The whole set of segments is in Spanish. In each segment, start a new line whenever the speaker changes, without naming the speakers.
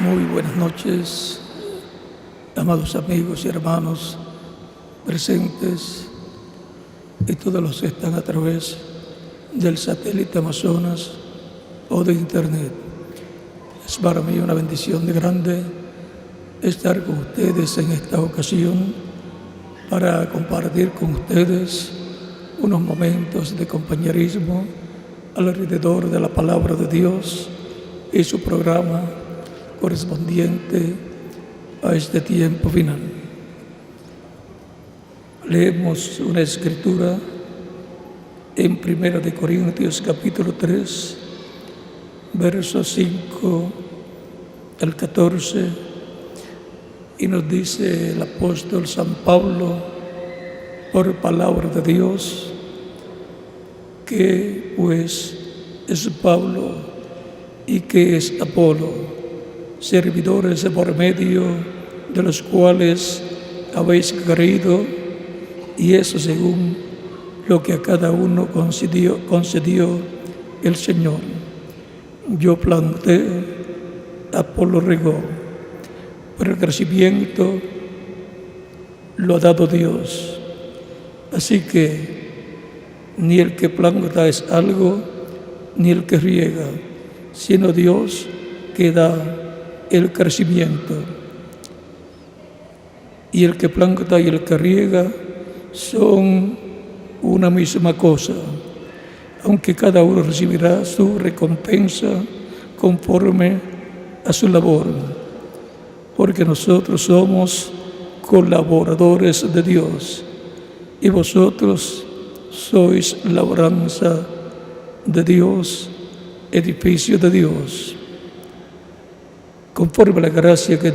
Muy buenas noches, amados amigos y hermanos presentes y todos los que están a través del satélite Amazonas o de Internet. Es para mí una bendición de grande estar con ustedes en esta ocasión para compartir con ustedes unos momentos de compañerismo alrededor de la palabra de Dios y su programa correspondiente a este tiempo final. Leemos una escritura en 1 Corintios capítulo 3, versos 5 al 14, y nos dice el apóstol San Pablo, por palabra de Dios, que pues es Pablo y que es Apolo, servidores por medio de los cuales habéis creído, y eso según lo que a cada uno concedió el Señor. Yo planté, Apolo regó, pero el crecimiento lo ha dado Dios. Así que ni el que planta es algo, ni el que riega, sino Dios que da el crecimiento. Y el que planta y el que riega son una misma cosa, aunque cada uno recibirá su recompensa conforme a su labor, porque nosotros somos colaboradores de Dios y vosotros sois labranza de Dios, edificio de Dios. Conforme a la gracia de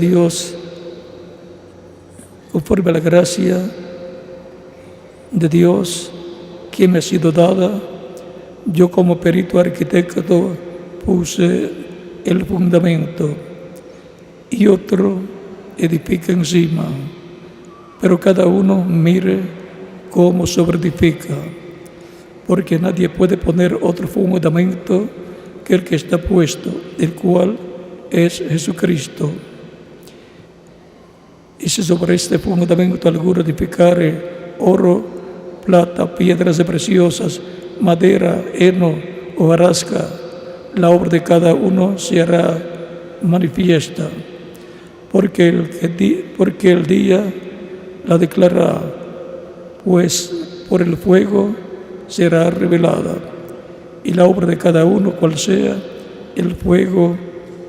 Dios que me ha sido dada, yo como perito arquitecto puse el fundamento y otro edifica encima, pero cada uno mire cómo sobreedifica, porque nadie puede poner otro fundamento que el que está puesto, el cual es Jesucristo. Y si sobre este fundamento alguno edificare oro, plata, piedras preciosas, madera, heno o hojarasca, la obra de cada uno se hará manifiesta, porque el día la declarará, pues por el fuego será revelada, y la obra de cada uno, cual sea, el fuego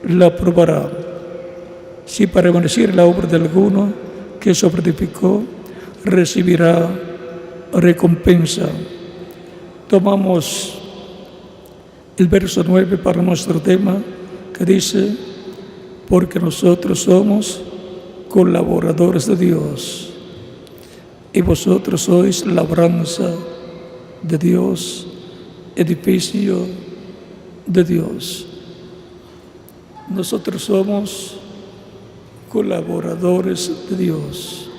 la probará. Si permaneciere la obra de alguno que sobreedificó, recibirá recompensa. Tomamos el verso 9 para nuestro tema, que dice: porque nosotros somos colaboradores de Dios y vosotros sois labranza de Dios, edificio de Dios. Nosotros somos colaboradores de Dios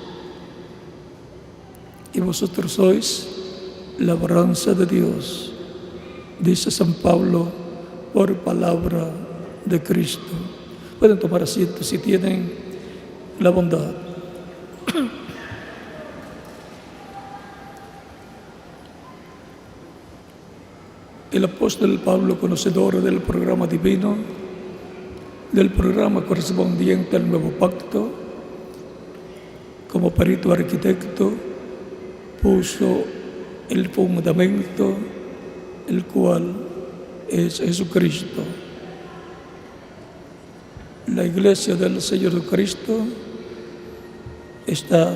y vosotros sois labranza de Dios, dice San Pablo por palabra de Cristo. Pueden tomar asiento si tienen la bondad. El apóstol Pablo, conocedor del programa divino, del programa correspondiente al nuevo pacto, como perito arquitecto, puso el fundamento, el cual es Jesucristo. La iglesia del Señor Jesucristo está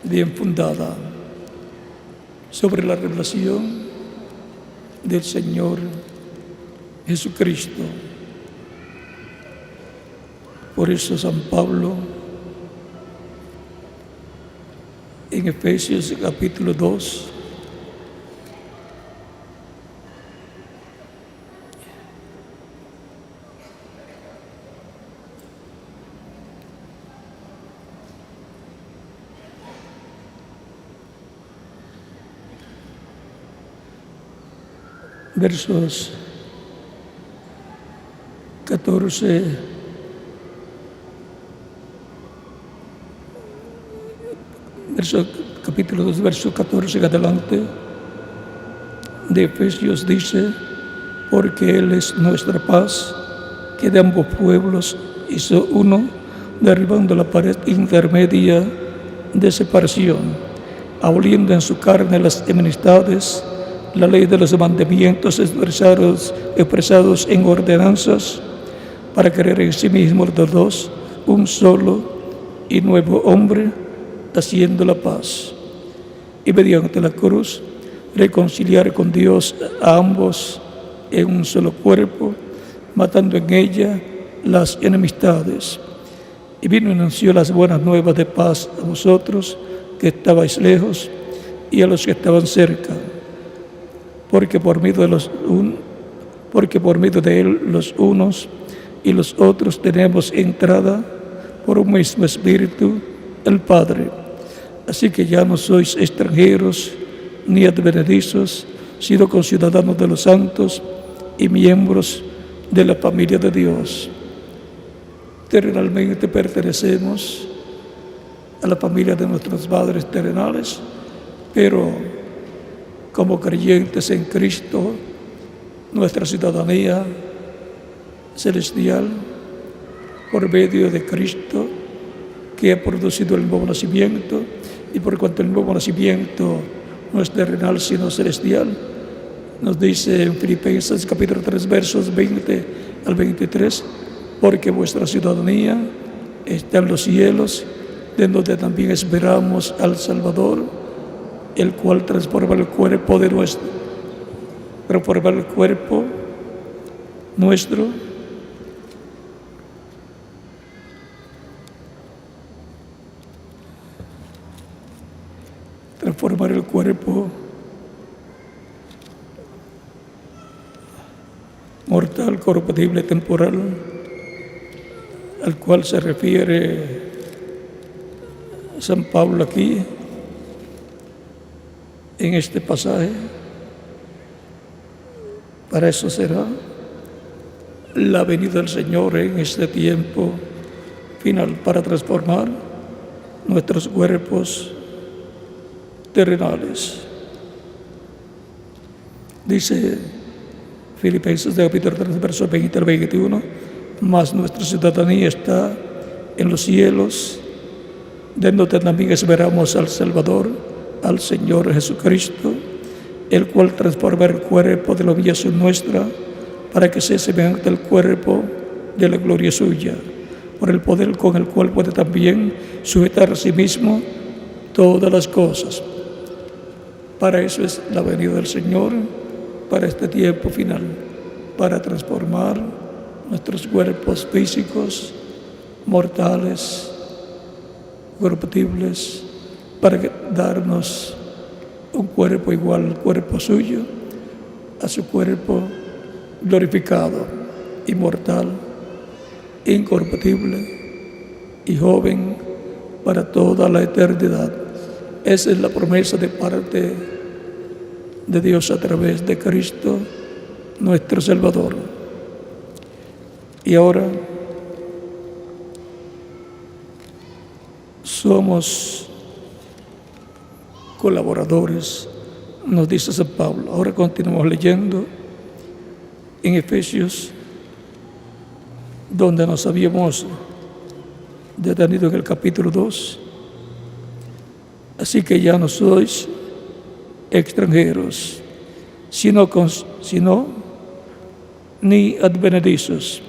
bien fundada sobre la revelación del Señor Jesucristo. Por eso San Pablo, en Efesios capítulo 2, versos 14 capítulo 2, verso 14 en adelante de Efesios dice: porque Él es nuestra paz, que de ambos pueblos hizo uno, derribando la pared intermedia de separación, aboliendo en su carne las enemistades, la ley de los mandamientos expresados en ordenanzas, para crear en sí mismo los dos un solo y nuevo hombre, haciendo la paz, y mediante la cruz reconciliar con Dios a ambos en un solo cuerpo, matando en ella las enemistades. Y vino y anunció las buenas nuevas de paz a vosotros que estabais lejos y a los que estaban cerca, porque por medio de Él los unos y los otros tenemos entrada por un mismo Espíritu, el Padre. Así que ya no sois extranjeros ni advenedizos, sino conciudadanos de los santos y miembros de la familia de Dios. Terrenalmente pertenecemos a la familia de nuestros padres terrenales, pero como creyentes en Cristo, nuestra ciudadanía celestial, por medio de Cristo, que ha producido el nuevo nacimiento, y por cuanto el nuevo nacimiento no es terrenal sino celestial, nos dice en Filipenses capítulo 3 versos 20 al 23, porque vuestra ciudadanía está en los cielos, de donde también esperamos al Salvador, el cual transforma el cuerpo nuestro transformar el cuerpo mortal, corruptible, temporal, al cual se refiere San Pablo aquí en este pasaje. Para eso será la venida del Señor en este tiempo final, para transformar nuestros cuerpos terrenales. Dice Filipenses de capítulo 3, versos 20 al 21, mas nuestra ciudadanía está en los cielos, de donde también esperamos al Salvador, al Señor Jesucristo, el cual transforma el cuerpo de la humillación nuestra, para que sea semejante al cuerpo de la gloria suya, por el poder con el cual puede también sujetar a sí mismo todas las cosas. Para eso es la venida del Señor, para este tiempo final, para transformar nuestros cuerpos físicos, mortales, corruptibles, para darnos un cuerpo igual al cuerpo suyo, a su cuerpo glorificado, inmortal, incorruptible y joven para toda la eternidad. Esa es la promesa de parte de Dios a través de Cristo, nuestro Salvador. Y ahora somos colaboradores, nos dice San Pablo. Ahora continuamos leyendo en Efesios, donde nos habíamos detenido en el capítulo 2. Así que ya no sois extranjeros, ni advenedizos,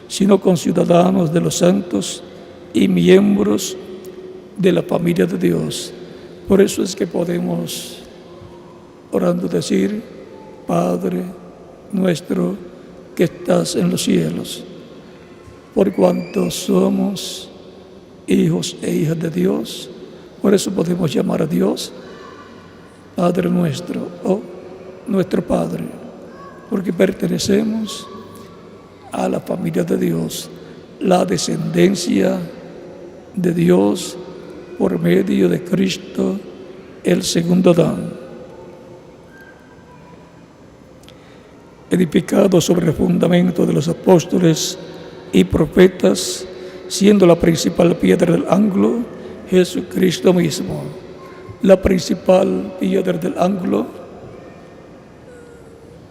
sino conciudadanos de los santos y miembros de la familia de Dios. Por eso es que podemos, orando, decir: Padre nuestro que estás en los cielos, por cuanto somos hijos e hijas de Dios. Por eso podemos llamar a Dios Padre nuestro o nuestro Padre, porque pertenecemos a la familia de Dios, la descendencia de Dios por medio de Cristo, el segundo Adán, edificado sobre el fundamento de los apóstoles y profetas, siendo la principal piedra del ángulo Jesucristo mismo, la principal piedra del ángulo,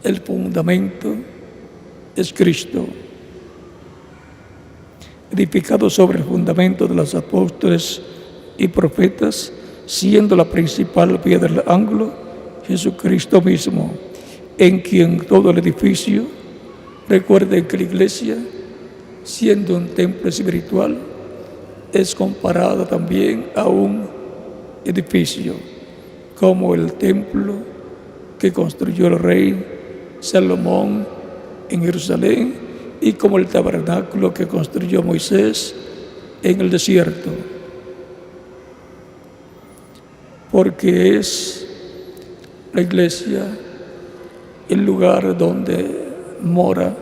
el fundamento, es Cristo, edificado sobre el fundamento de los apóstoles y profetas, siendo la principal piedra del ángulo Jesucristo mismo, en quien todo el edificio, recuerden que la iglesia, siendo un templo espiritual, es comparada también a un edificio, como el templo que construyó el rey Salomón en Jerusalén y como el tabernáculo que construyó Moisés en el desierto. Porque es la iglesia el lugar donde mora,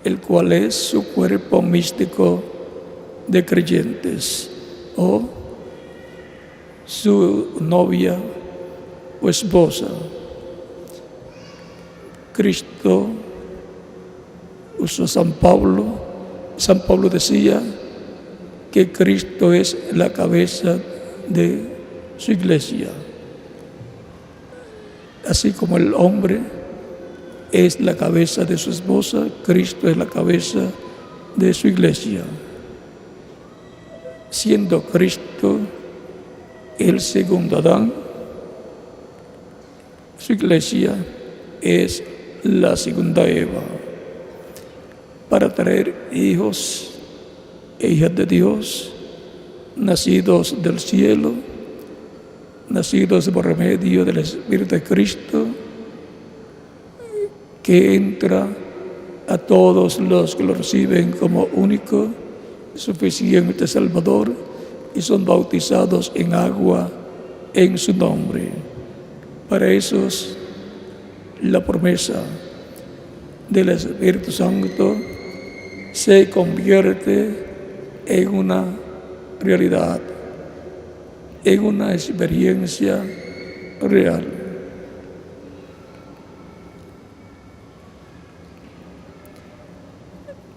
el cual es su cuerpo místico de creyentes, o su novia o esposa. Cristo usó San Pablo. San Pablo decía que Cristo es la cabeza de su iglesia. Así como el hombre es la cabeza de su esposa, Cristo es la cabeza de su iglesia. Siendo Cristo el segundo Adán, su iglesia es la segunda Eva, para traer hijos e hijas de Dios, nacidos del cielo, nacidos por medio del Espíritu de Cristo, que entra a todos los que lo reciben como único, suficiente Salvador, y son bautizados en agua en su nombre. Para esos, la promesa del Espíritu Santo se convierte en una realidad, en una experiencia real.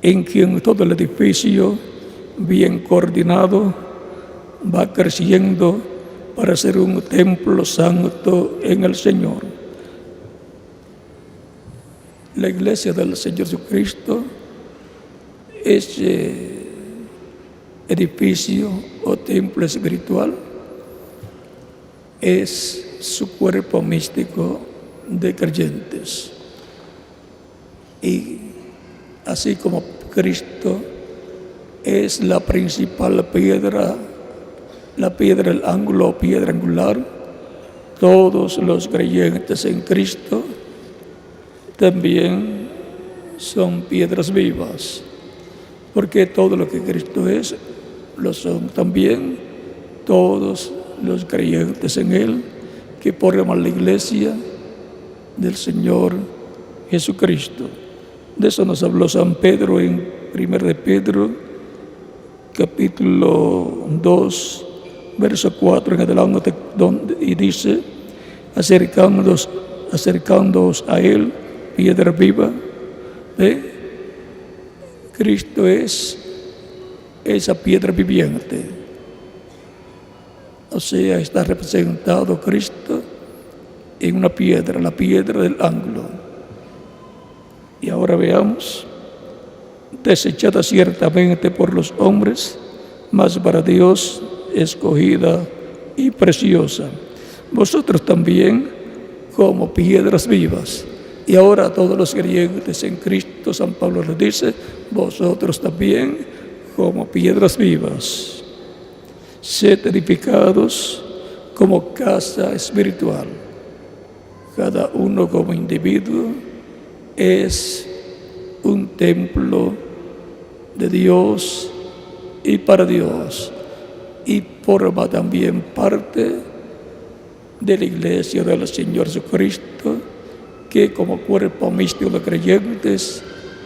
En quien todo el edificio, bien coordinado, va creciendo para ser un templo santo en el Señor. La iglesia del Señor Jesucristo, ese edificio o templo espiritual, es su cuerpo místico de creyentes. Y así como Cristo es la principal piedra, la piedra del ángulo o piedra angular, todos los creyentes en Cristo también son piedras vivas, porque todo lo que Cristo es, lo son también todos los creyentes en Él, que forman la iglesia del Señor Jesucristo. De eso nos habló San Pedro en 1 de Pedro, capítulo 2, verso 4 en adelante, y dice: acercándoos a Él, piedra viva, Cristo es esa piedra viviente. O sea, está representado Cristo en una piedra, la piedra del ángulo. Y ahora veamos: desechada ciertamente por los hombres, mas para Dios escogida y preciosa. Vosotros también como piedras vivas. Y ahora a todos los creyentes en Cristo, San Pablo les dice: vosotros también como piedras vivas. Sed edificados como casa espiritual. Cada uno como individuo es un templo de Dios y para Dios, y forma también parte de la iglesia del Señor Jesucristo, que como cuerpo místico de creyentes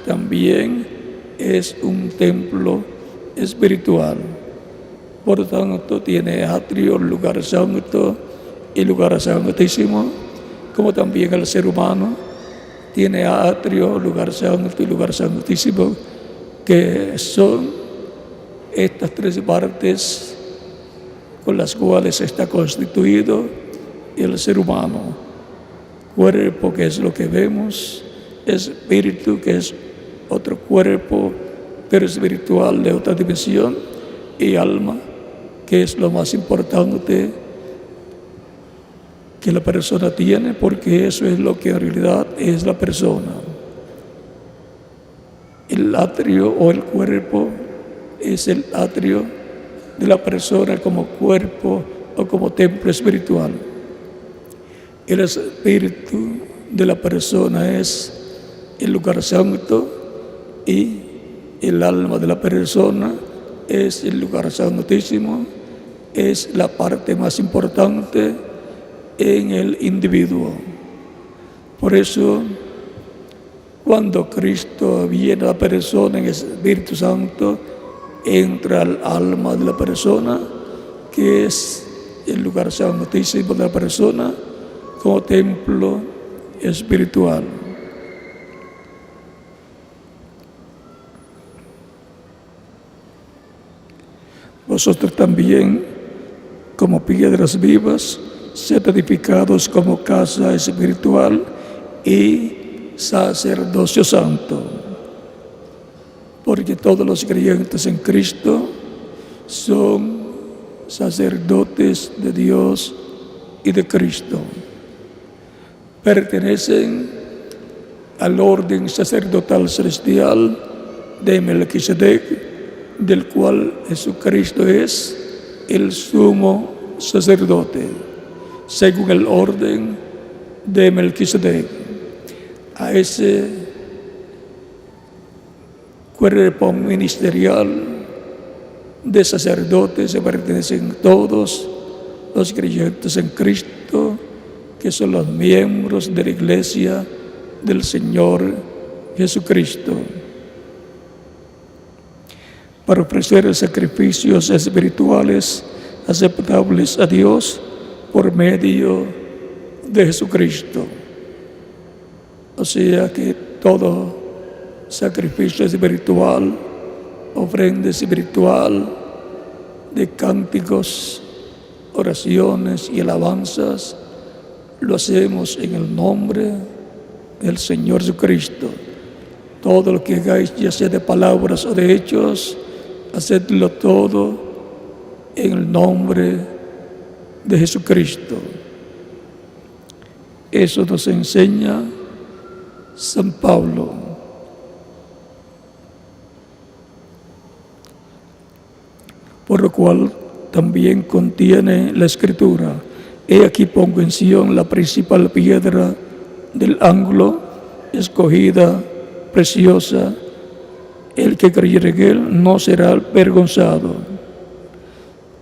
también es un templo espiritual. Por tanto, tiene atrio, lugar santo y lugar santísimo, como también el ser humano tiene atrio, lugar santo y lugar santísimo, que son estas tres partes con las cuales está constituido el ser humano. Cuerpo, que es lo que vemos, espíritu, que es otro cuerpo, pero espiritual de otra dimensión, y alma, que es lo más importante que la persona tiene, porque eso es lo que en realidad es la persona. El atrio o el cuerpo es el atrio de la persona como cuerpo o como templo espiritual. El espíritu de la persona es el lugar santo y el alma de la persona es el lugar santísimo, es la parte más importante en el individuo. Por eso, cuando Cristo viene a la persona en el Espíritu Santo, entra al alma de la persona, que es el lugar santísimo de la persona, como templo espiritual. Vosotros también, como piedras vivas, sed edificados como casa espiritual y sacerdocio santo, porque todos los creyentes en Cristo son sacerdotes de Dios y de Cristo. Pertenecen al orden sacerdotal celestial de Melquisedec, del cual Jesucristo es el sumo sacerdote, según el orden de Melquisedec. A ese cuerpo ministerial de sacerdotes se pertenecen todos los creyentes en Cristo, que son los miembros de la Iglesia del Señor Jesucristo, para ofrecer sacrificios espirituales aceptables a Dios por medio de Jesucristo. O sea que todo sacrificio espiritual, ofrenda espiritual de cánticos, oraciones y alabanzas, lo hacemos en el nombre del Señor Jesucristo. Todo lo que hagáis, ya sea de palabras o de hechos, hacedlo todo en el nombre de Jesucristo. Eso nos enseña San Pablo. Por lo cual también contiene la Escritura: he aquí pongo en Sión la principal piedra del ángulo, escogida, preciosa. El que creyere en él no será avergonzado.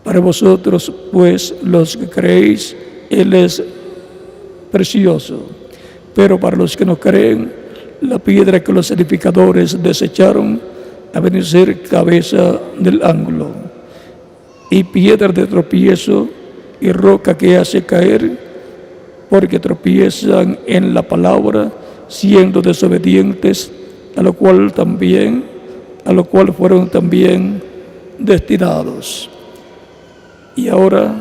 Para vosotros, pues, los que creéis, él es precioso. Pero para los que no creen, la piedra que los edificadores desecharon ha venido a ser cabeza del ángulo, y piedra de tropiezo y roca que hace caer, porque tropiezan en la palabra, siendo desobedientes, a lo cual fueron también destinados. Y ahora,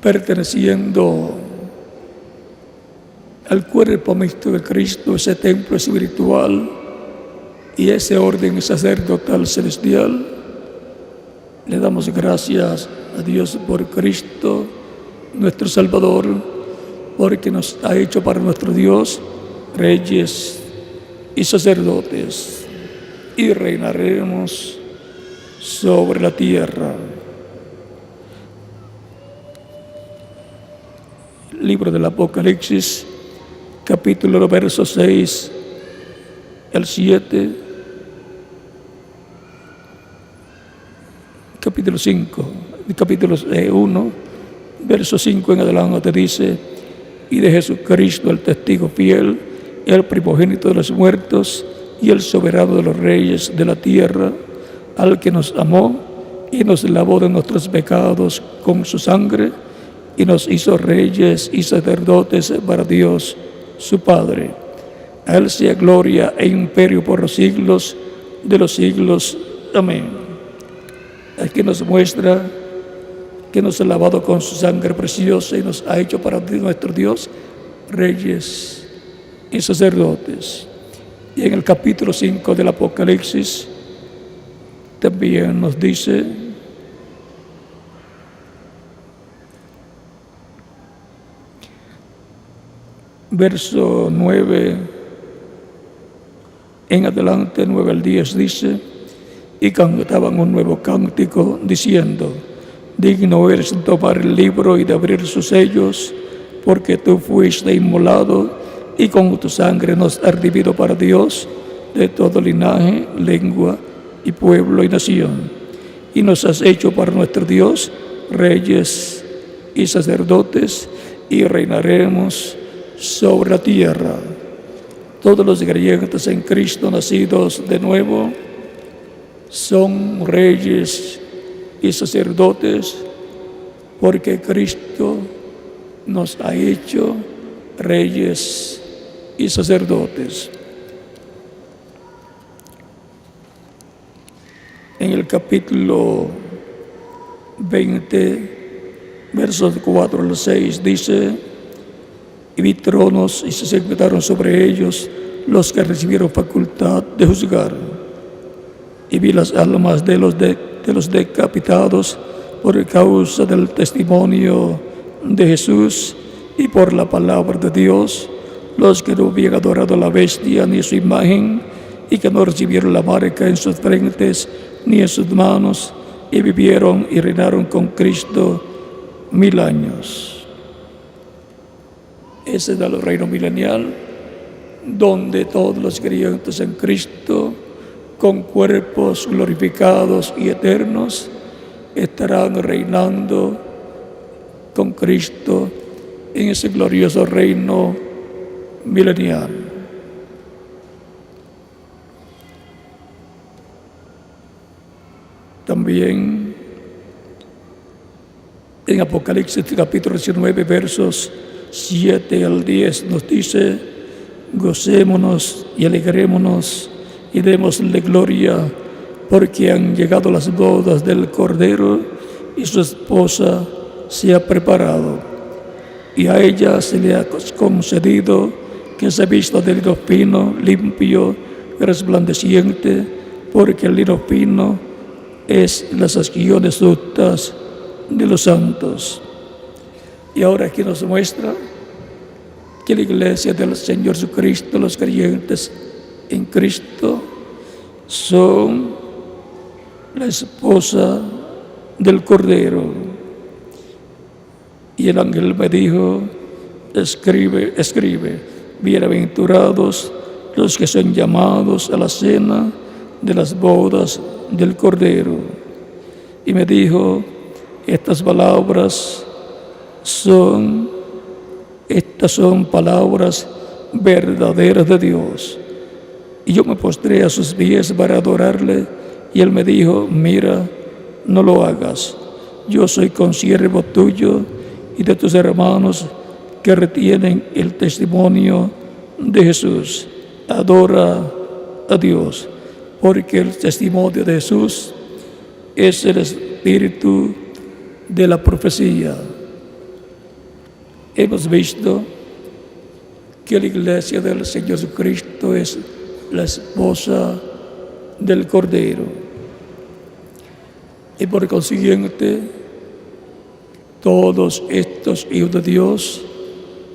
perteneciendo al cuerpo místico de Cristo, ese templo espiritual y ese orden sacerdotal celestial, le damos gracias a Dios por Cristo, nuestro Salvador, porque nos ha hecho para nuestro Dios reyes y sacerdotes, y reinaremos sobre la tierra. Libro del Apocalipsis, capítulo verso 6 al 7, capítulo 1, verso 5 en adelante dice: y de Jesucristo, el testigo fiel, el primogénito de los muertos y el soberano de los reyes de la tierra, al que nos amó y nos lavó de nuestros pecados con su sangre, y nos hizo reyes y sacerdotes para Dios su Padre. A él sea gloria e imperio por los siglos de los siglos. Amén. Aquí nos muestra que nos ha lavado con su sangre preciosa y nos ha hecho para nuestro Dios reyes y sacerdotes. Y en el capítulo 5 del Apocalipsis también nos dice: verso 9 en adelante, 9 al 10, dice: y cantaban un nuevo cántico diciendo: digno eres de tomar el libro y de abrir sus sellos, porque tú fuiste inmolado y con tu sangre nos has redimido para Dios de todo linaje, lengua y pueblo y nación, y nos has hecho para nuestro Dios reyes y sacerdotes, y reinaremos sobre la tierra. Todos los creyentes en Cristo nacidos de nuevo son reyes y sacerdotes, porque Cristo nos ha hecho reyes y sacerdotes. En el capítulo 20, versos 4 al 6, dice: y vi tronos y se sentaron sobre ellos los que recibieron facultad de juzgar. Y vi las almas de los decapitados por causa del testimonio de Jesús y por la palabra de Dios, los que no habían adorado a la bestia ni su imagen, y que no recibieron la marca en sus frentes ni en sus manos, y vivieron y reinaron con Cristo 1000 años. Ese es el reino milenial, donde todos los creyentes en Cristo, con cuerpos glorificados y eternos, estarán reinando con Cristo en ese glorioso reino milenial. También en Apocalipsis capítulo 19, versos 7 al 10 nos dice: gocémonos y alegrémonos y démosle gloria, porque han llegado las bodas del Cordero y su esposa se ha preparado, y a ella se le ha concedido que se vista de lino fino, limpio, resplandeciente, porque el lino fino es las acciones justas de los santos. Y ahora aquí nos muestra que la iglesia del Señor Jesucristo, los creyentes en Cristo, son la esposa del Cordero. Y el ángel me dijo: escribe, bienaventurados los que son llamados a la cena de las bodas del Cordero. Y me dijo: estas son palabras verdaderas de Dios. Y yo me postré a sus pies para adorarle, y él me dijo: mira, no lo hagas. Yo soy consiervo tuyo y de tus hermanos que retienen el testimonio de Jesús. Adora a Dios, porque el testimonio de Jesús es el espíritu de la profecía. Hemos visto que la iglesia del Señor Jesucristo es la esposa del Cordero, y por consiguiente todos estos hijos de Dios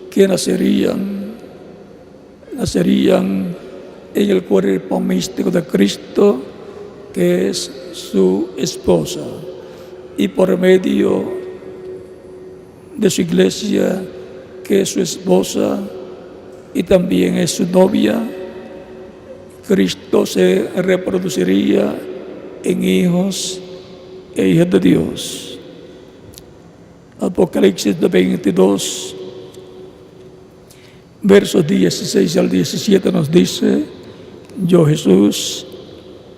que nacerían en el cuerpo místico de Cristo, que es su esposa, y por medio de su iglesia, que es su esposa y también es su novia, Cristo se reproduciría en hijos e hijas de Dios. Apocalipsis 22, versos 16 al 17 nos dice: yo, Jesús,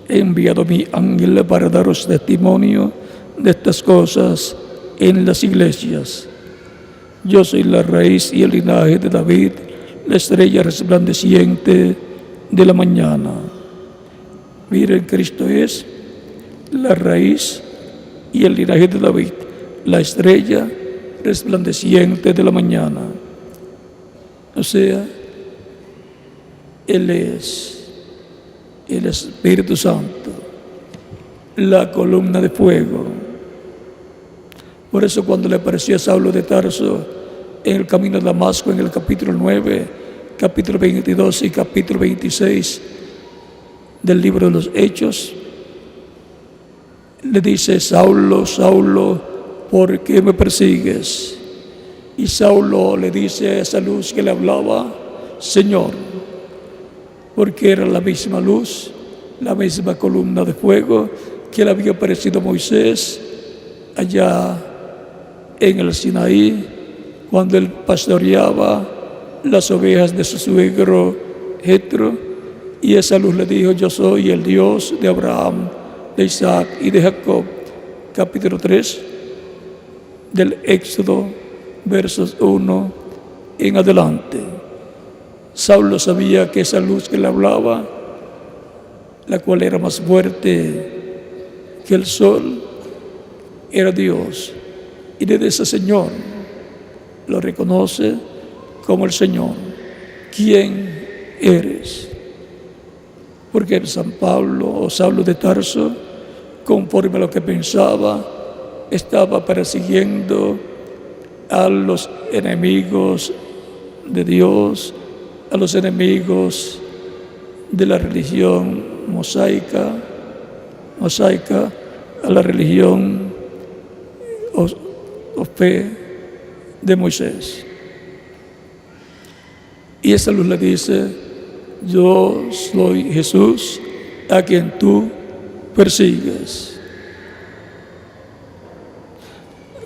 he enviado mi ángel para daros testimonio de estas cosas en las iglesias. Yo soy la raíz y el linaje de David, la estrella resplandeciente de la mañana. Miren, Cristo es la raíz y el linaje de David, la estrella resplandeciente de la mañana. O sea, Él es el Espíritu Santo, la columna de fuego. Por eso cuando le apareció a Saulo de Tarso en el camino de Damasco, en el capítulo 9, capítulo 22 y capítulo 26 del libro de los Hechos, le dice: Saulo, Saulo, ¿por qué me persigues? Y Saulo le dice a esa luz que le hablaba: Señor, porque era la misma luz, la misma columna de fuego que le había aparecido a Moisés allá en el Sinaí, cuando él pastoreaba las ovejas de su suegro Jetro. Y esa luz le dijo: yo soy el Dios de Abraham, de Isaac y de Jacob. Capítulo 3 del Éxodo, versos 1 en adelante. Saulo sabía que esa luz que le hablaba, la cual era más fuerte que el sol, era Dios. Y desde ese Señor lo reconoce como el Señor. ¿Quién eres? Porque San Pablo o Saulo de Tarso, conforme a lo que pensaba, estaba persiguiendo a los enemigos de Dios, a los enemigos de la religión mosaica, a la religión o fe de Moisés. Y esa luz le dice: yo soy Jesús a quien tú persigues.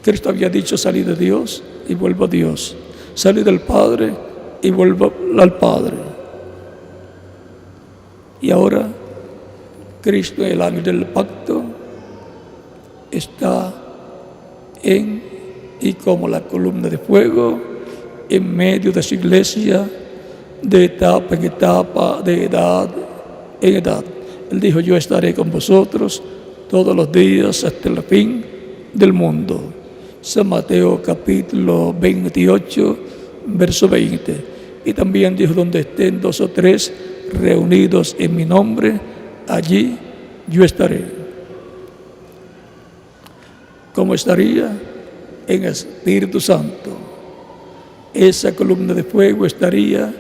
Cristo había dicho: salí de Dios y vuelvo a Dios, salí del Padre y vuelvo al Padre. Y ahora Cristo, el ángel del pacto, está en y como la columna de fuego en medio de su iglesia, de etapa en etapa, de edad en edad. Él dijo: yo estaré con vosotros todos los días hasta el fin del mundo. San Mateo capítulo 28, verso 20. Y también dijo: donde estén 2 o 3 reunidos en mi nombre, allí yo estaré. ¿Cómo estaría? En Espíritu Santo. Esa columna de fuego estaría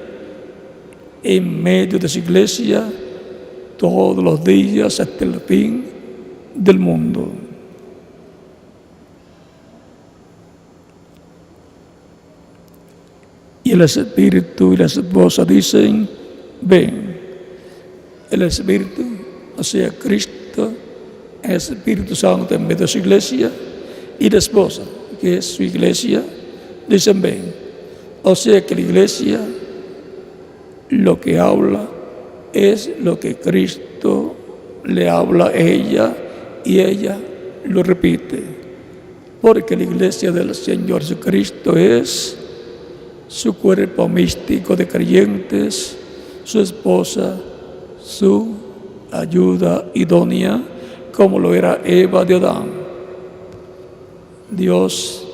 en medio de su iglesia todos los días hasta el fin del mundo. Y el Espíritu y la esposa dicen: ven. El Espíritu, o sea, Cristo, el Espíritu Santo en medio de su iglesia, y la esposa, que es su iglesia, dicen: ven. O sea que la iglesia lo que habla es lo que Cristo le habla a ella, y ella lo repite. Porque la iglesia del Señor Jesucristo es su cuerpo místico de creyentes, su esposa, su ayuda idónea, como lo era Eva de Adán. Dios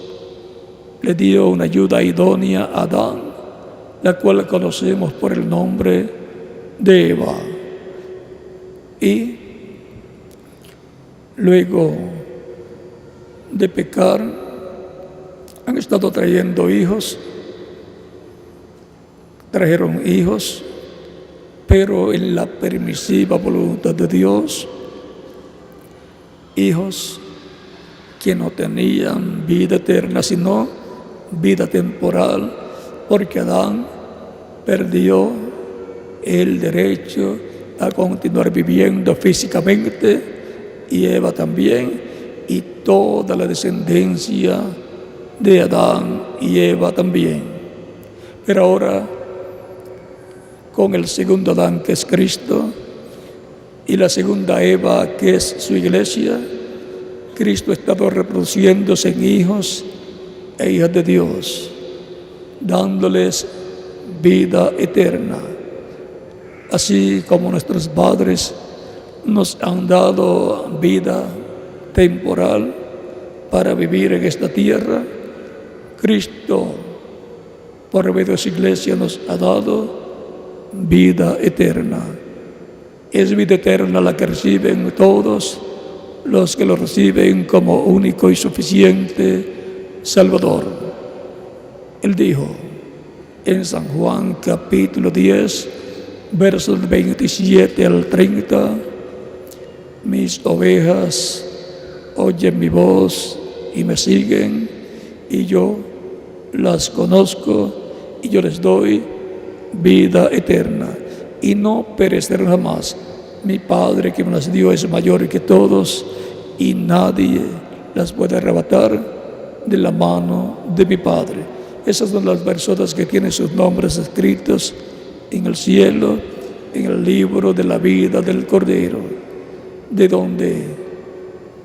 le dio una ayuda idónea a Adán, la cual conocemos por el nombre de Eva. Y luego de pecar, han estado trayendo hijos, trajeron hijos, pero en la permisiva voluntad de Dios, hijos que no tenían vida eterna, sino vida temporal, porque Adán perdió el derecho a continuar viviendo físicamente, y Eva también, y toda la descendencia de Adán y Eva también. Pero ahora, con el segundo Adán, que es Cristo, y la segunda Eva, que es su iglesia, Cristo ha estado reproduciéndose en hijos e hijas de Dios, dándoles vida eterna. Así como nuestros padres nos han dado vida temporal para vivir en esta tierra, Cristo, por medio de su iglesia, nos ha dado vida eterna. Es vida eterna la que reciben todos los que lo reciben como único y suficiente Salvador. Él dijo en San Juan capítulo 10, versos 27 al 30, mis ovejas oyen mi voz y me siguen, y yo las conozco y yo les doy vida eterna y no perecerán jamás. Mi Padre que me las dio es mayor que todos y nadie las puede arrebatar de la mano de mi Padre. Esas son las personas que tienen sus nombres escritos en el cielo, en el libro de la vida del Cordero, de donde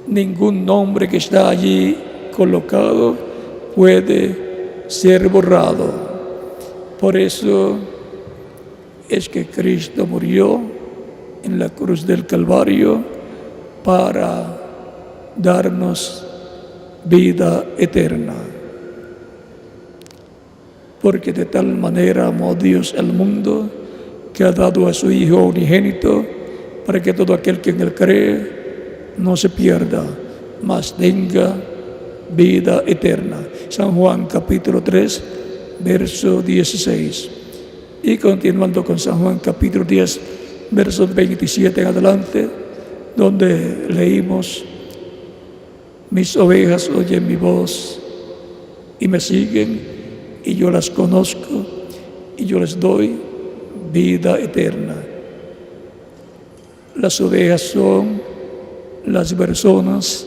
ningún nombre que está allí colocado puede ser borrado. Por eso es que Cristo murió en la cruz del Calvario para darnos vida eterna. Porque de tal manera amó Dios al mundo que ha dado a su Hijo unigénito para que todo aquel que en él cree no se pierda, mas tenga vida eterna. San Juan capítulo 3, verso 16. Y continuando con San Juan capítulo 10, versos 27 en adelante, donde leímos: mis ovejas oyen mi voz y me siguen, y yo las conozco y yo les doy vida eterna. Las ovejas son las personas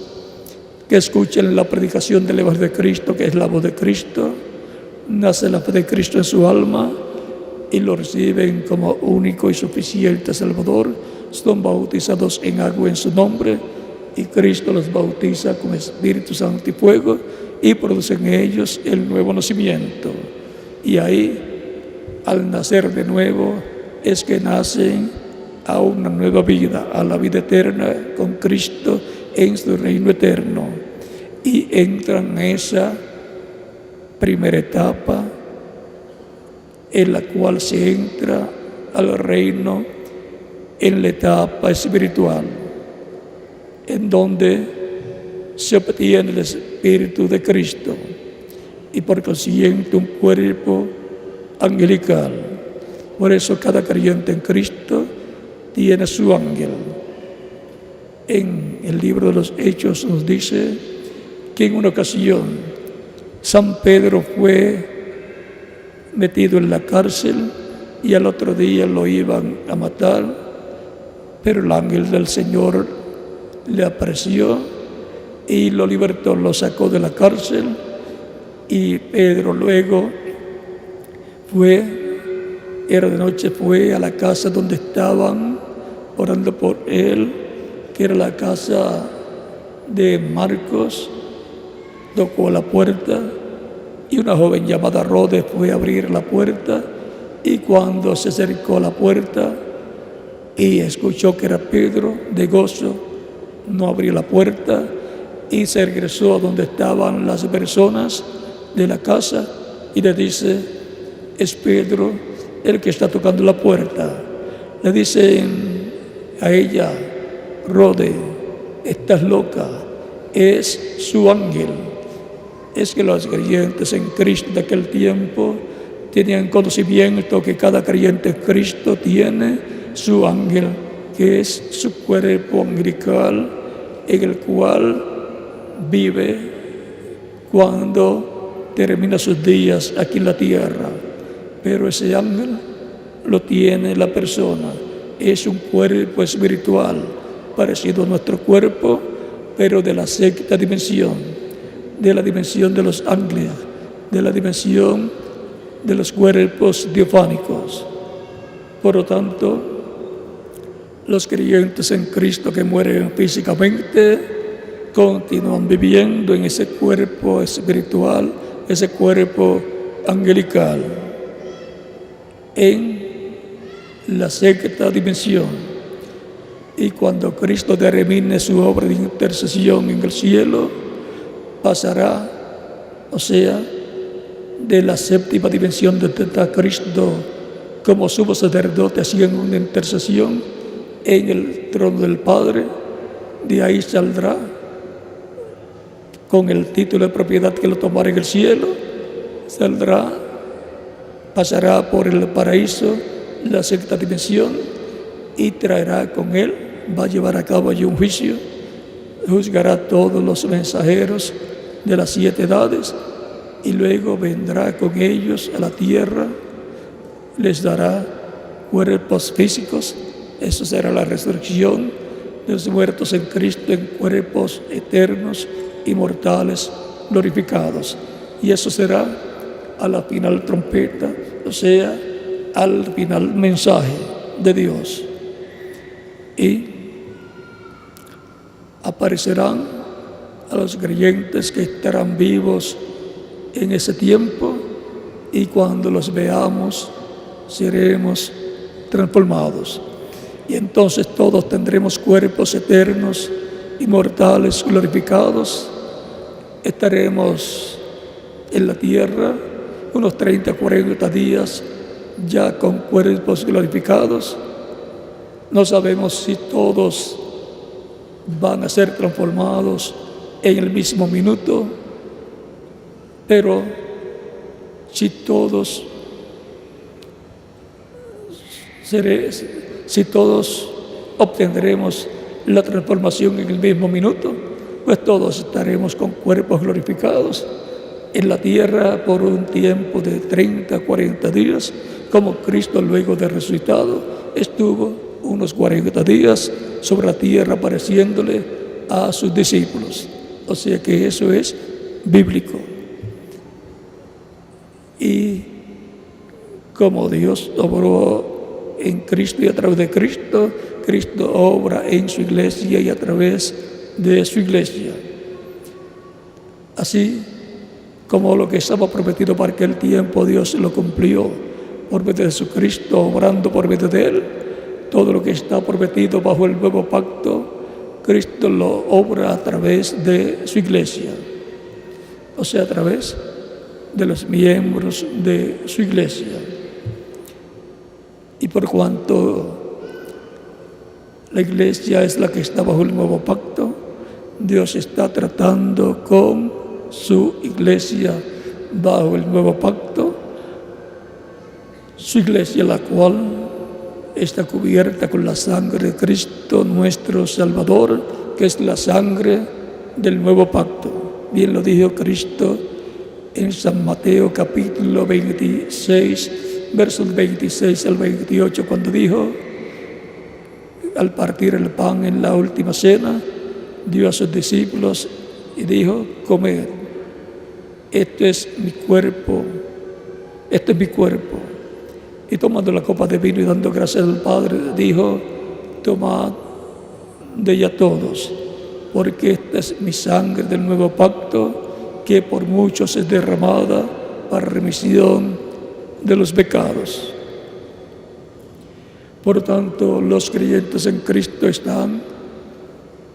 que escuchan la predicación del Evangelio de Cristo, que es la voz de Cristo, nace la fe de Cristo en su alma y lo reciben como único y suficiente Salvador. Son bautizados en agua en su nombre y Cristo los bautiza con Espíritu Santo y fuego y produce en ellos el nuevo nacimiento. Y ahí, al nacer de nuevo, es que nacen a una nueva vida, a la vida eterna con Cristo en su reino eterno. Y entran en esa primera etapa en la cual se entra al reino en la etapa espiritual, en donde se obtiene el Espíritu de Cristo y por consiguiente un cuerpo angelical. Por eso cada creyente en Cristo tiene su ángel. En el libro de los Hechos nos dice que en una ocasión San Pedro fue metido en la cárcel y al otro día lo iban a matar, pero el ángel del Señor le apareció y lo libertó, lo sacó de la cárcel. Y Pedro luego era de noche, fue a la casa donde estaban orando por él, que era la casa de Marcos. Tocó la puerta y una joven llamada Rode fue a abrir la puerta, y cuando se acercó a la puerta y escuchó que era Pedro, de gozo no abrió la puerta y se regresó a donde estaban las personas de la casa y le dice: es Pedro el que está tocando la puerta. Le dicen a ella: Rode, estás loca, es su ángel. Es que los creyentes en Cristo de aquel tiempo tenían conocimiento que cada creyente en Cristo tiene su ángel, que es su cuerpo angelical, en el cual vive cuando termina sus días aquí en la tierra. Pero ese ángel lo tiene la persona. Es un cuerpo espiritual parecido a nuestro cuerpo, pero de la sexta dimensión, de la dimensión de los ángeles, de la dimensión de los cuerpos teofánicos. Por lo tanto, los creyentes en Cristo que mueren físicamente continúan viviendo en ese cuerpo espiritual, ese cuerpo angelical, en la sexta dimensión. Y cuando Cristo termine su obra de intercesión en el cielo, pasará, o sea, de la séptima dimensión donde está Cristo como sumo sacerdote haciendo una intercesión en el trono del Padre. De ahí saldrá con el título de propiedad que lo tomará en el cielo, saldrá, pasará por el paraíso, la sexta dimensión, y traerá con él, va a llevar a cabo allí un juicio, juzgará a todos los mensajeros de las 7 edades, y luego vendrá con ellos a la tierra, les dará cuerpos físicos. Eso será la resurrección de los muertos en Cristo en cuerpos eternos, inmortales, glorificados. Y eso será a la final trompeta, o sea, al final mensaje de Dios. Y aparecerán a los creyentes que estarán vivos en ese tiempo, y cuando los veamos seremos transformados. Y entonces todos tendremos cuerpos eternos, inmortales, glorificados. Estaremos en la tierra unos 30, 40 días ya con cuerpos glorificados. No sabemos si todos van a ser transformados en el mismo minuto, pero si todos obtendremos la transformación en el mismo minuto, pues todos estaremos con cuerpos glorificados en la tierra por un tiempo de 30, 40 días, como Cristo luego de resucitado estuvo unos 40 días sobre la tierra apareciéndole a sus discípulos. O sea que eso es bíblico. Y como Dios obró en Cristo y a través de Cristo, Cristo obra en su iglesia y a través de su iglesia. Así como lo que estaba prometido para aquel tiempo, Dios lo cumplió por medio de Jesucristo, obrando por medio de Él. Todo lo que está prometido bajo el nuevo pacto, Cristo lo obra a través de su iglesia, o sea, a través de los miembros de su iglesia. Y por cuanto la iglesia es la que está bajo el nuevo pacto, Dios está tratando con su iglesia bajo el nuevo pacto, su iglesia, la cual está cubierta con la sangre de Cristo nuestro Salvador, que es la sangre del nuevo pacto. Bien lo dijo Cristo en San Mateo capítulo 26, versos 26 al 28, cuando dijo, al partir el pan en la última cena, dio a sus discípulos y dijo, comed, esto es mi cuerpo. Y tomando la copa de vino y dando gracias al Padre, dijo, tomad de ella todos, porque esta es mi sangre del nuevo pacto, que por muchos es derramada para remisión de los pecados. Por tanto, los creyentes en Cristo están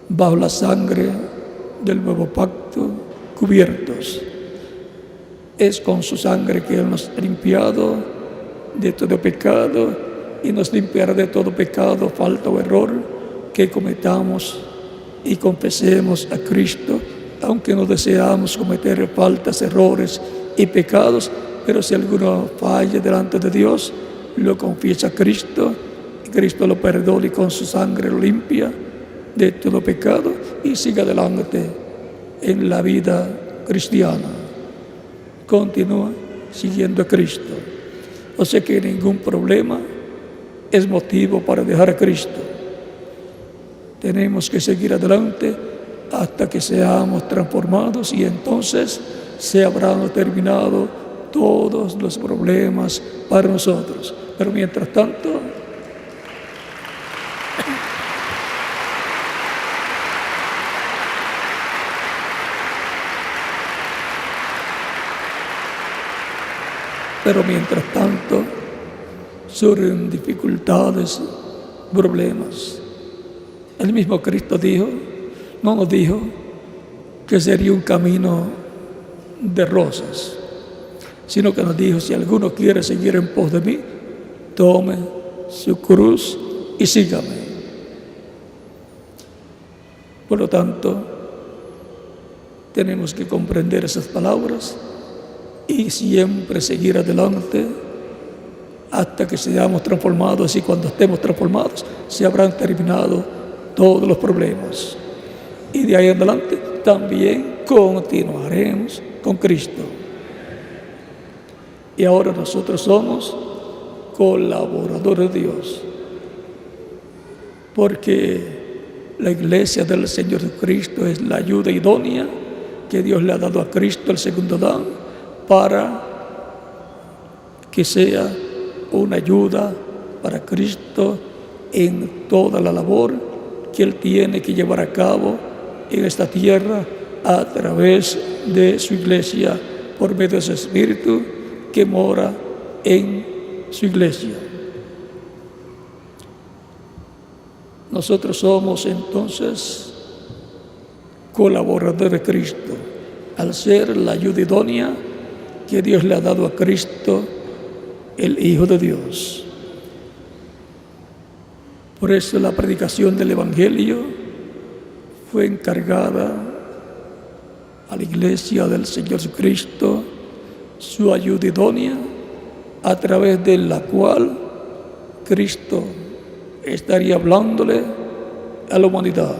bajo la sangre del nuevo pacto, cubiertos. Es con su sangre que Él nos ha limpiado de todo pecado y nos limpiará de todo pecado, falta o error que cometamos y confesemos a Cristo, aunque no deseamos cometer faltas, errores y pecados, pero si alguno falla delante de Dios, lo confiesa a Cristo, y Cristo lo perdona y con su sangre lo limpia de todo pecado y sigue adelante en la vida cristiana. Continúa siguiendo a Cristo. O sea que ningún problema es motivo para dejar a Cristo. Tenemos que seguir adelante hasta que seamos transformados y entonces se habrán terminado todos los problemas para nosotros. Pero mientras tanto, surgen dificultades, problemas. El mismo Cristo no nos dijo que sería un camino de rosas, sino que nos dijo: si alguno quiere seguir en pos de mí, tome su cruz y sígame. Por lo tanto, tenemos que comprender esas palabras y siempre seguir adelante hasta que seamos transformados, y cuando estemos transformados se habrán terminado todos los problemas. Y de ahí en adelante también continuaremos con Cristo. Y ahora nosotros somos colaboradores de Dios, porque la iglesia del Señor Jesucristo es la ayuda idónea que Dios le ha dado a Cristo, el segundo Adán, para que sea una ayuda para Cristo en toda la labor que Él tiene que llevar a cabo en esta tierra a través de su iglesia, por medio de su Espíritu que mora en su iglesia. Nosotros somos entonces colaboradores de Cristo, al ser la ayuda idónea que Dios le ha dado a Cristo, el Hijo de Dios. Por eso la predicación del Evangelio fue encargada a la iglesia del Señor Jesucristo, su ayuda idónea, a través de la cual Cristo estaría hablándole a la humanidad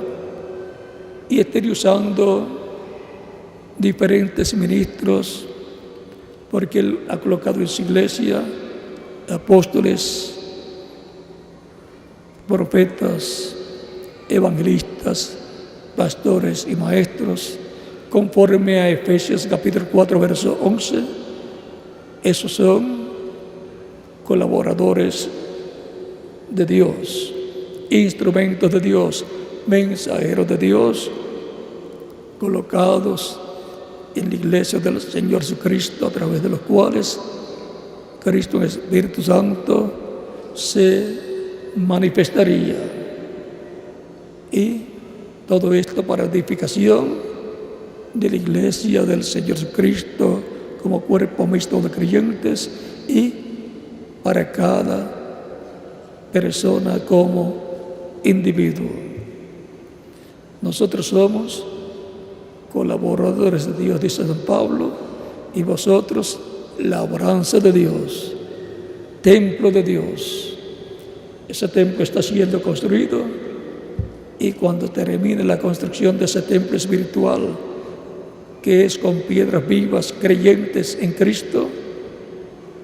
y estaría usando diferentes ministros, porque Él ha colocado en su iglesia apóstoles, profetas, evangelistas, pastores y maestros, conforme a Efesios capítulo 4, verso 11. Esos son colaboradores de Dios, instrumentos de Dios, mensajeros de Dios, colocados en la iglesia del Señor Jesucristo, a través de los cuales Cristo en el Espíritu Santo se manifestaría. Y todo esto para edificación de la iglesia del Señor Jesucristo como cuerpo mixto de creyentes, y para cada persona como individuo. Nosotros somos colaboradores de Dios, dice San Pablo, y vosotros labranza de Dios, templo de Dios. Ese templo está siendo construido, y cuando termine la construcción de ese templo espiritual, que es con piedras vivas creyentes en Cristo,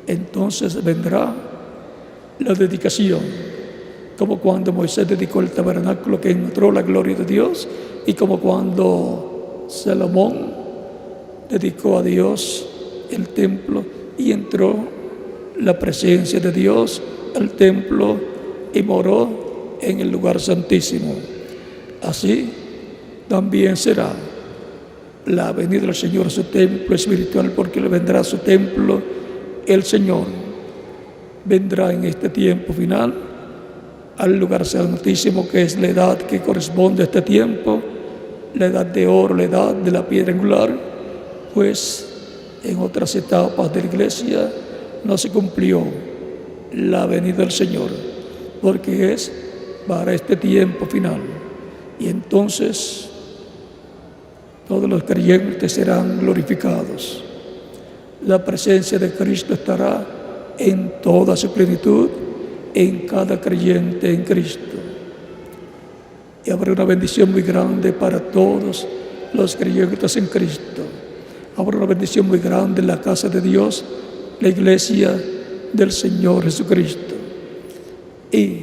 entonces vendrá la dedicación, como cuando Moisés dedicó el tabernáculo, que entró la gloria de Dios, y como cuando Salomón dedicó a Dios el templo y entró la presencia de Dios al templo y moró en el lugar santísimo. Así también será la venida del Señor a su templo espiritual, porque le vendrá a su templo el Señor. Vendrá en este tiempo final al lugar santísimo, que es la edad que corresponde a este tiempo, la edad de oro, la edad de la piedra angular, pues en otras etapas de la iglesia no se cumplió la venida del Señor, porque es para este tiempo final. Y entonces todos los creyentes serán glorificados. La presencia de Cristo estará en toda su plenitud en cada creyente en Cristo. Y habrá una bendición muy grande para todos los creyentes en Cristo. Habrá una bendición muy grande en la casa de Dios, la iglesia del Señor Jesucristo. Y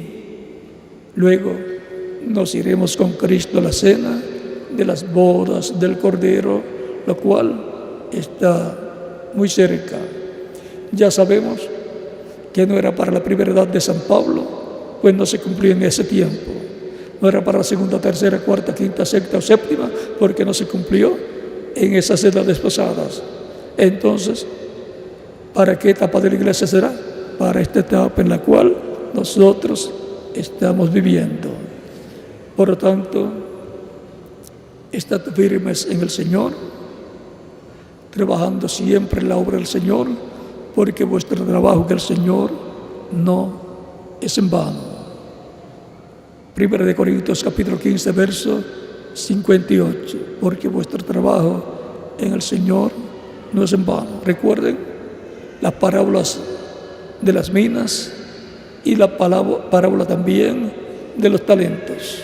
luego nos iremos con Cristo a la cena de las bodas del Cordero, lo cual está muy cerca. Ya sabemos que no era para la primera edad de San Pablo, pues no se cumplió en ese tiempo. No era para la segunda, tercera, cuarta, quinta, sexta o séptima, porque no se cumplió en esas edades pasadas. Entonces, ¿para qué etapa de la iglesia será? Para esta etapa en la cual nosotros estamos viviendo. Por lo tanto, estad firmes en el Señor, trabajando siempre en la obra del Señor, porque vuestro trabajo en el Señor no es en vano. 1 Corintios capítulo 15, verso 58, porque vuestro trabajo en el Señor no es en vano. Recuerden las parábolas de las minas y la parábola también de los talentos.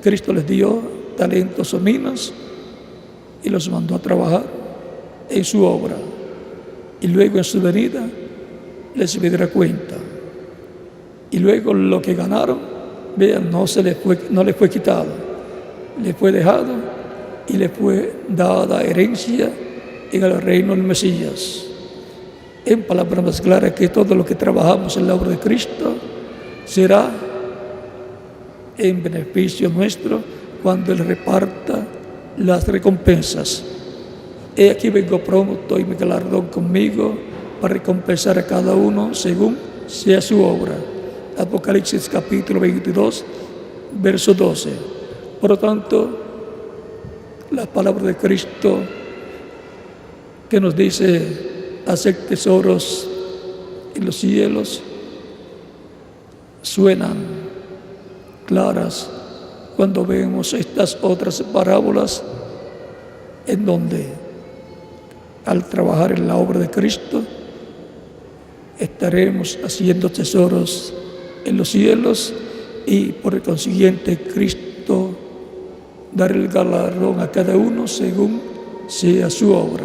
Cristo les dio talentos o minas y los mandó a trabajar en su obra, y luego en su venida les pedirá cuenta. Y luego lo que ganaron, vean, no les fue quitado, les fue dejado y les fue dada herencia en el reino del Mesías. En palabras más claras, que todo lo que trabajamos en la obra de Cristo será en beneficio nuestro cuando Él reparta las recompensas. He aquí vengo pronto, y mi galardón conmigo, para recompensar a cada uno según sea su obra. Apocalipsis capítulo 22, verso 12. Por lo tanto, la palabra de Cristo que nos dice: hacer tesoros en los cielos, suenan claras cuando vemos estas otras parábolas en donde, al trabajar en la obra de Cristo, estaremos haciendo tesoros en los cielos, y por el consiguiente Cristo dará el galardón a cada uno según sea su obra.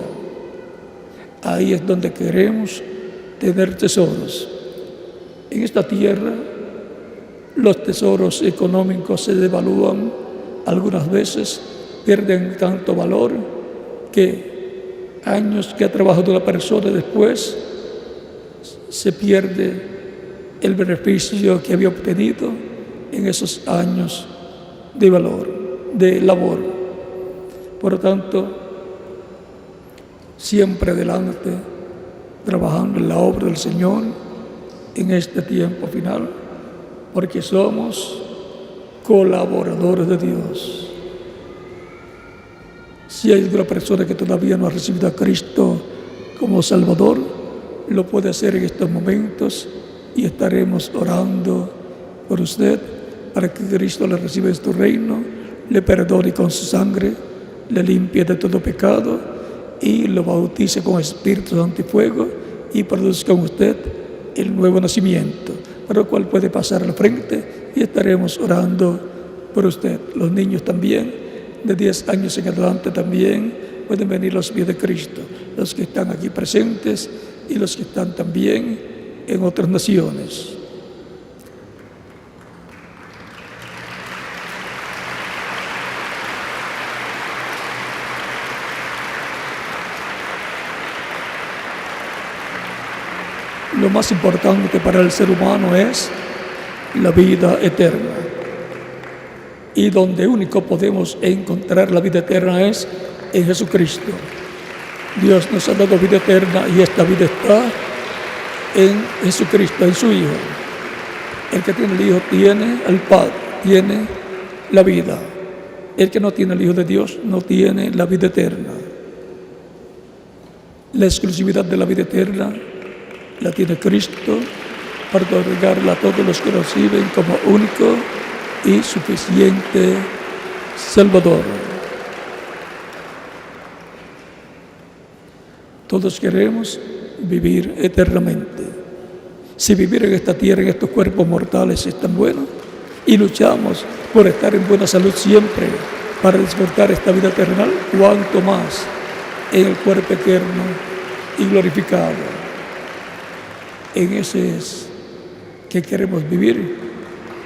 Ahí es donde queremos tener tesoros. En esta tierra los tesoros económicos se devalúan, algunas veces pierden tanto valor que años que ha trabajado la persona después se pierde el beneficio que había obtenido en esos años de labor. Por lo tanto, siempre adelante, trabajando en la obra del Señor en este tiempo final, porque somos colaboradores de Dios. Si hay alguna persona que todavía no ha recibido a Cristo como Salvador, lo puede hacer en estos momentos, y estaremos orando por usted para que Cristo le reciba en su reino, le perdone con su sangre, le limpie de todo pecado y lo bautice con Espíritu Santo y fuego, y produzca en usted el nuevo nacimiento, para lo cual puede pasar al frente y estaremos orando por usted. Los niños también, de 10 años en adelante, también pueden venir a los pies de Cristo, los que están aquí presentes y los que están también en otras naciones. Lo más importante para el ser humano es la vida eterna. Y donde único podemos encontrar la vida eterna es en Jesucristo. Dios nos ha dado vida eterna, y esta vida está en Jesucristo, en su Hijo. El que tiene el Hijo tiene al Padre, tiene la vida. El que no tiene el Hijo de Dios no tiene la vida eterna. La exclusividad de la vida eterna la tiene Cristo para otorgarla a todos los que reciben como único y suficiente Salvador. Todos queremos vivir eternamente. Si vivir en esta tierra, en estos cuerpos mortales, es tan bueno, y luchamos por estar en buena salud siempre para disfrutar esta vida terrenal, cuanto más en el cuerpo eterno y glorificado. En ese es que queremos vivir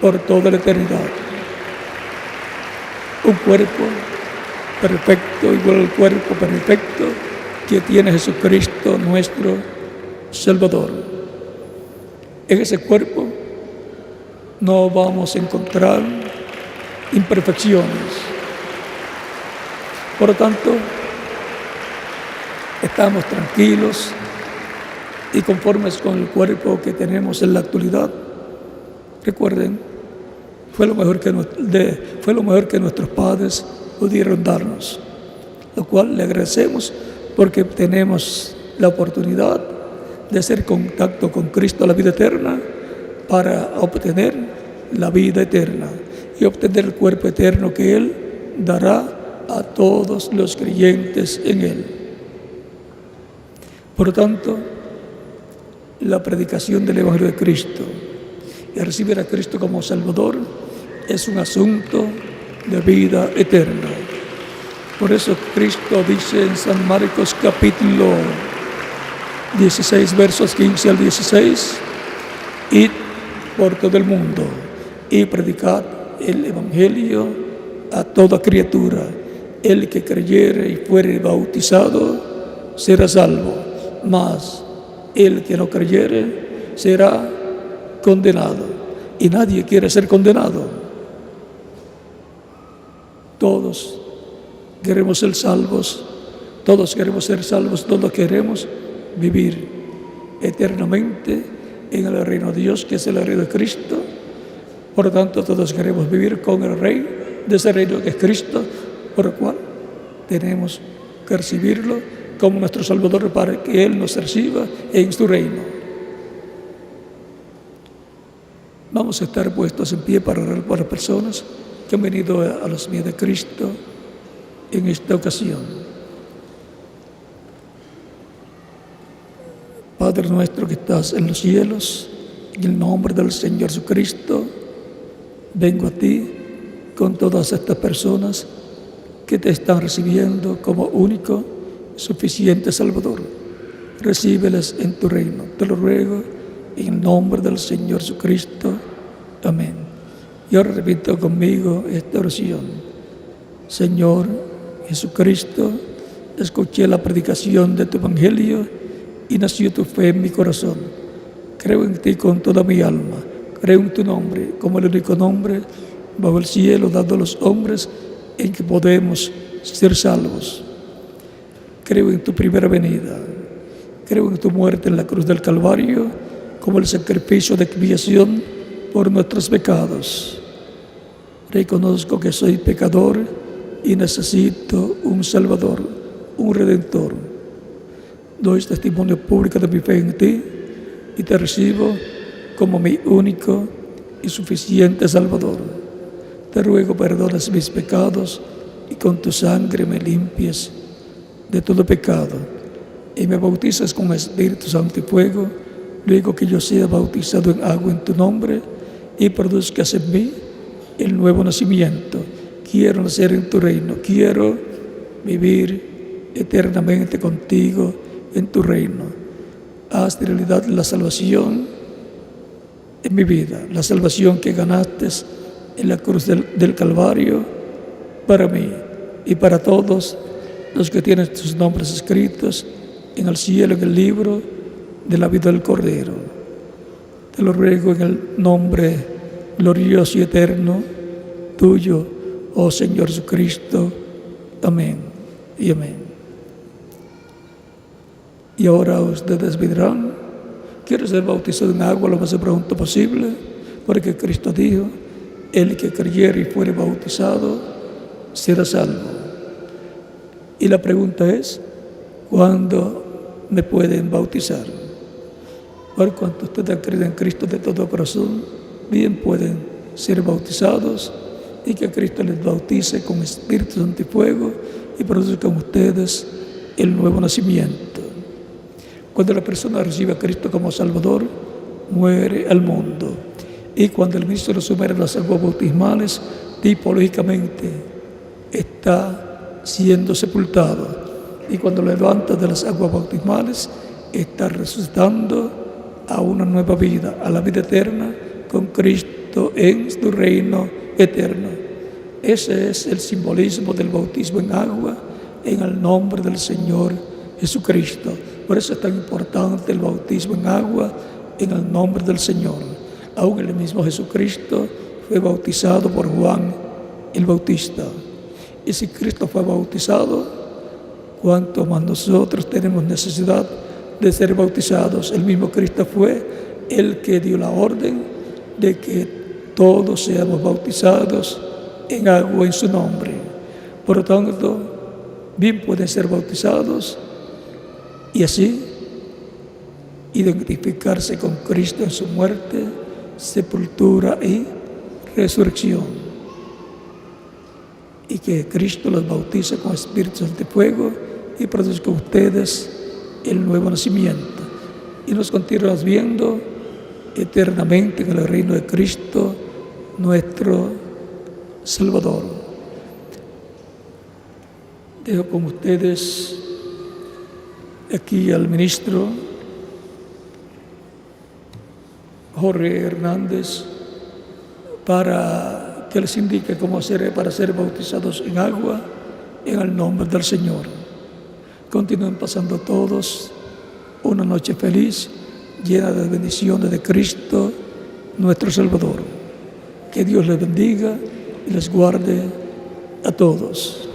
por toda la eternidad. Un cuerpo perfecto, igual al cuerpo perfecto que tiene Jesucristo, nuestro Salvador. En ese cuerpo no vamos a encontrar imperfecciones. Por lo tanto, estamos tranquilos y conformes con el cuerpo que tenemos en la actualidad. Recuerden fue lo mejor que nuestros padres pudieron darnos, lo cual le agradecemos porque tenemos la oportunidad de hacer contacto con Cristo, la vida eterna, para obtener la vida eterna y obtener el cuerpo eterno que Él dará a todos los creyentes en Él. Por lo tanto, la predicación del Evangelio de Cristo y recibir a Cristo como Salvador es un asunto de vida eterna. Por eso Cristo dice en San Marcos capítulo 16, versos 15 al 16, id por todo el mundo y predicad el Evangelio a toda criatura. El que creyere y fuere bautizado será salvo, mas el que no creyere será condenado. Y nadie quiere ser condenado. Todos queremos ser salvos, todos queremos vivir eternamente en el reino de Dios, que es el reino de Cristo. Por lo tanto, todos queremos vivir con el Rey de ese reino que es Cristo, por lo cual tenemos que recibirlo como nuestro Salvador para que Él nos reciba en su reino. Vamos a estar puestos en pie para orar por las personas que han venido a los pies de Cristo en esta ocasión. Padre nuestro que estás en los cielos, en el nombre del Señor Jesucristo, vengo a ti con todas estas personas que te están recibiendo como único, suficiente Salvador. Recíbeles en tu reino, te lo ruego, en el nombre del Señor Jesucristo. Amén. Y ahora repito conmigo esta oración. Señor Jesucristo, escuché la predicación de tu Evangelio y nació tu fe en mi corazón. Creo en ti con toda mi alma. Creo en tu nombre como el único nombre bajo el cielo dado a los hombres en que podemos ser salvos. Creo en tu primera venida. Creo en tu muerte en la cruz del Calvario como el sacrificio de expiación por nuestros pecados. Reconozco que soy pecador y necesito un Salvador, un Redentor. Doy testimonio público de mi fe en ti y te recibo como mi único y suficiente Salvador. Te ruego perdones mis pecados y con tu sangre me limpies de todo pecado y me bautices con Espíritu Santo y fuego, luego que yo sea bautizado en agua en tu nombre y produzcas en mí el nuevo nacimiento. Quiero nacer en tu reino, quiero vivir eternamente contigo en tu reino. Haz de realidad la salvación en mi vida, la salvación que ganaste en la cruz del Calvario para mí y para todos los que tienen sus nombres escritos en el cielo, en el libro de la vida del Cordero. Te lo ruego en el nombre glorioso y eterno tuyo, oh Señor Jesucristo. Amén y amén. Y ahora ustedes dirán, quiero ser bautizado en agua lo más pronto posible, porque Cristo dijo, el que creyere y fuere bautizado será salvo. Y la pregunta es, ¿cuándo me pueden bautizar? Por cuanto ustedes han creído en Cristo de todo corazón, bien pueden ser bautizados y que Cristo les bautice con Espíritu Santo y fuego y produzca en ustedes el nuevo nacimiento. Cuando la persona recibe a Cristo como Salvador, muere al mundo. Y cuando el ministro lo sumerge en las aguas bautismales, tipológicamente está siendo sepultado. Y cuando lo levanta de las aguas bautismales, está resucitando a una nueva vida, a la vida eterna con Cristo en su reino eterno. Ese es el simbolismo del bautismo en agua en el nombre del Señor Jesucristo. Por eso es tan importante el bautismo en agua en el nombre del Señor. Aún el mismo Jesucristo fue bautizado por Juan el Bautista. Y si Cristo fue bautizado, ¿cuánto más nosotros tenemos necesidad de ser bautizados? El mismo Cristo fue el que dio la orden de que todos seamos bautizados en agua en su nombre. Por lo tanto, bien pueden ser bautizados y así identificarse con Cristo en su muerte, sepultura y resurrección. Y que Cristo los bautice con espíritus de fuego y produzca en ustedes el nuevo nacimiento. Y nos continuamos viendo eternamente en el reino de Cristo, nuestro Salvador. Dejo con ustedes aquí al ministro Jorge Hernández para que les indique cómo hacer para ser bautizados en agua en el nombre del Señor. Continúen pasando todos una noche feliz, llena de bendiciones de Cristo, nuestro Salvador. Que Dios les bendiga y les guarde a todos.